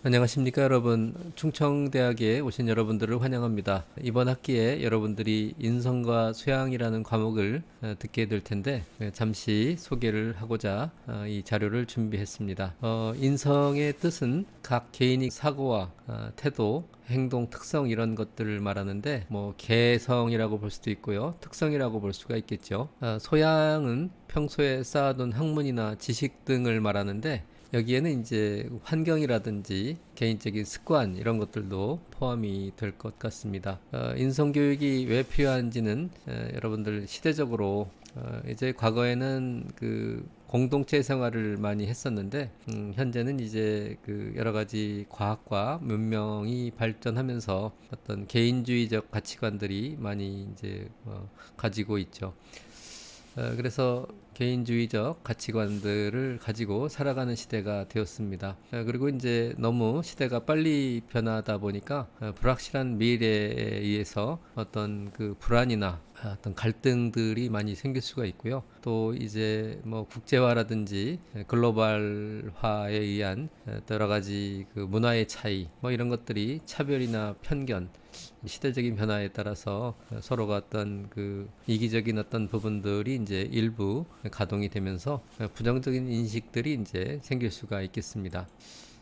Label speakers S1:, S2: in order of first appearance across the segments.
S1: 안녕하십니까 여러분. 충청대학에 오신 여러분들을 환영합니다. 이번 학기에 여러분들이 인성과 소양이라는 과목을 듣게 될 텐데 잠시 소개를 하고자 이 자료를 준비했습니다. 인성의 뜻은 각 개인이 사고와 태도, 행동, 특성 이런 것들을 말하는데 뭐 개성이라고 볼 수도 있고요. 특성이라고 볼 수가 있겠죠. 소양은 평소에 쌓아둔 학문이나 지식 등을 말하는데 여기에는 이제 환경이라든지 개인적인 습관 이런 것들도 포함이 될 것 같습니다. 인성교육이 왜 필요한지는 여러분들 시대적으로 이제 과거에는 그 공동체 생활을 많이 했었는데 현재는 이제 그 여러 가지 과학과 문명이 발전하면서 어떤 개인주의적 가치관들이 많이 이제 가지고 있죠. 그래서 개인주의적 가치관들을 가지고 살아가는 시대가 되었습니다. 그리고 이제 너무 시대가 빨리 변하다 보니까 불확실한 미래에 의해서 어떤 그 불안이나 어떤 갈등들이 많이 생길 수가 있고요. 또 이제 뭐 국제화라든지 글로벌화에 의한 여러 가지 그 문화의 차이 뭐 이런 것들이 차별이나 편견 시대적인 변화에 따라서 서로가 어떤 그 이기적인 어떤 부분들이 이제 일부 가동이 되면서 부정적인 인식들이 이제 생길 수가 있겠습니다.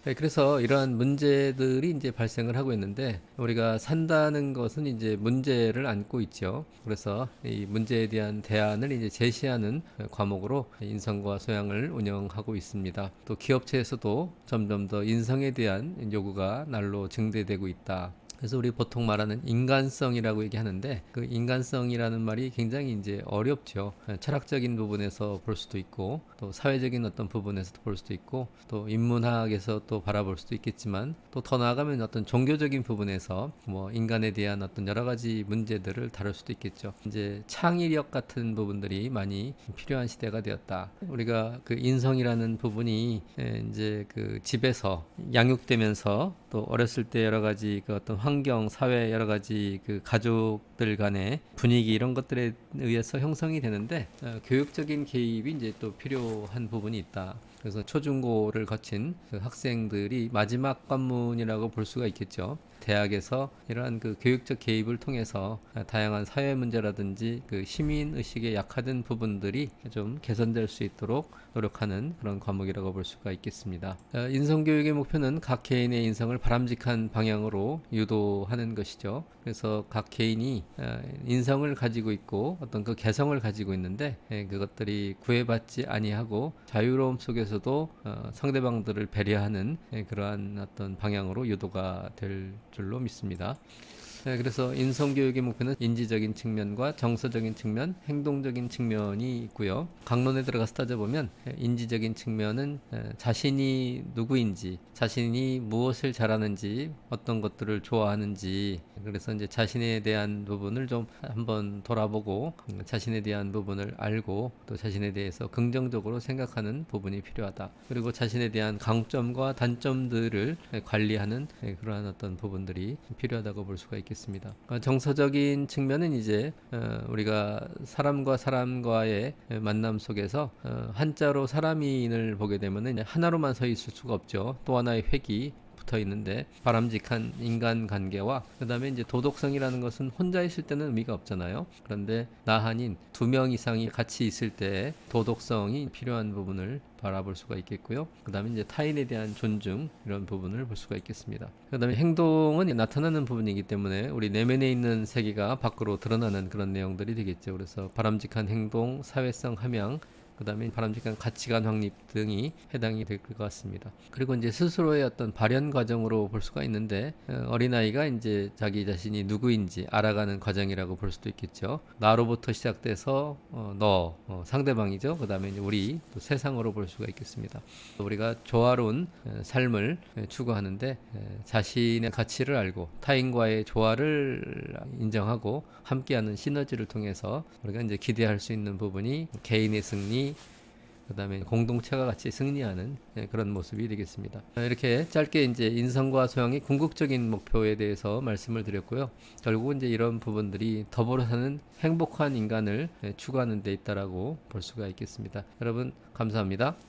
S1: 그래서 이러한 문제들이 이제 발생을 하고 있는데 우리가 산다는 것은 이제 문제를 안고 있죠. 그래서 이 문제에 대한 대안을 이제 제시하는 과목으로 인성과 소양을 운영하고 있습니다. 또 기업체에서도 점점 더 인성에 대한 요구가 날로 증대되고 있다. 그래서 우리 보통 말하는 인간성이라고 얘기하는데 그 인간성이라는 말이 굉장히 이제 어렵죠. 철학적인 부분에서 볼 수도 있고 또 사회적인 어떤 부분에서도 볼 수도 있고 또 인문학에서 또 바라볼 수도 있겠지만 또 더 나아가면 어떤 종교적인 부분에서 뭐 인간에 대한 어떤 여러 가지 문제들을 다룰 수도 있겠죠. 이제 창의력 같은 부분들이 많이 필요한 시대가 되었다. 우리가 그 인성이라는 부분이 이제 그 집에서 양육되면서 또 어렸을 때 여러 가지 그 어떤 환경, 사회 여러 가지 그 가족들 간의 분위기 이런 것들에 의해서 형성이 되는데 교육적인 개입이 이제 또 필요한 부분이 있다. 그래서 초중고를 거친 그 학생들이 마지막 관문이라고 볼 수가 있겠죠. 대학에서 이러한 그 교육적 개입을 통해서 다양한 사회 문제라든지 그 시민 의식에 약화된 부분들이 좀 개선될 수 있도록 노력하는 그런 과목이라고 볼 수가 있겠습니다. 인성 교육의 목표는 각 개인의 인성을 바람직한 방향으로 유도하는 것이죠. 그래서 각 개인이 인성을 가지고 있고 어떤 그 개성을 가지고 있는데 그것들이 구애받지 아니하고 자유로움 속에서도 상대방들을 배려하는 그러한 어떤 방향으로 유도가 될 줄로 믿습니다. 그래서 인성교육의 목표는 인지적인 측면과 정서적인 측면, 행동적인 측면이 있고요. 강론에 들어가서 따져보면 인지적인 측면은 자신이 누구인지, 자신이 무엇을 잘하는지, 어떤 것들을 좋아하는지, 그래서 이제 자신에 대한 부분을 좀 한번 돌아보고 자신에 대한 부분을 알고 또 자신에 대해서 긍정적으로 생각하는 부분이 필요하다. 그리고 자신에 대한 강점과 단점들을 관리하는 그러한 어떤 부분들이 필요하다고 볼 수가 있겠습니다. 정서적인 측면은 이제 우리가 사람과 사람과의 만남 속에서 한자로 사람인을 보게 되면은 하나로만 서 있을 수가 없죠. 또 하나의 획이 붙어 있는데 바람직한 인간관계와 그다음에 이제 도덕성이라는 것은 혼자 있을 때는 의미가 없잖아요. 그런데 나한인 두 명 이상이 같이 있을 때 도덕성이 필요한 부분을 바라볼 수가 있겠고요. 그다음에 이제 타인에 대한 존중 이런 부분을 볼 수가 있겠습니다. 그다음에 행동은 나타나는 부분이기 때문에 우리 내면에 있는 세계가 밖으로 드러나는 그런 내용들이 되겠죠. 그래서 바람직한 행동, 사회성 함양 그 다음에 바람직한 가치관 확립 등이 해당이 될 것 같습니다. 그리고 이제 스스로의 어떤 발현 과정으로 볼 수가 있는데 어린아이가 이제 자기 자신이 누구인지 알아가는 과정이라고 볼 수도 있겠죠. 나로부터 시작돼서 상대방이죠. 그 다음에 이제 우리 또 세상으로 볼 수가 있겠습니다. 우리가 조화로운 삶을 추구하는데 자신의 가치를 알고 타인과의 조화를 인정하고 함께하는 시너지를 통해서 우리가 이제 기대할 수 있는 부분이 개인의 승리, 그다음에 공동체가 같이 승리하는 그런 모습이 되겠습니다. 이렇게 짧게 이제 인성과 소양의 궁극적인 목표에 대해서 말씀을 드렸고요. 결국은 이제 이런 부분들이 더불어 사는 행복한 인간을 추구하는 데 있다라고 볼 수가 있겠습니다. 여러분 감사합니다.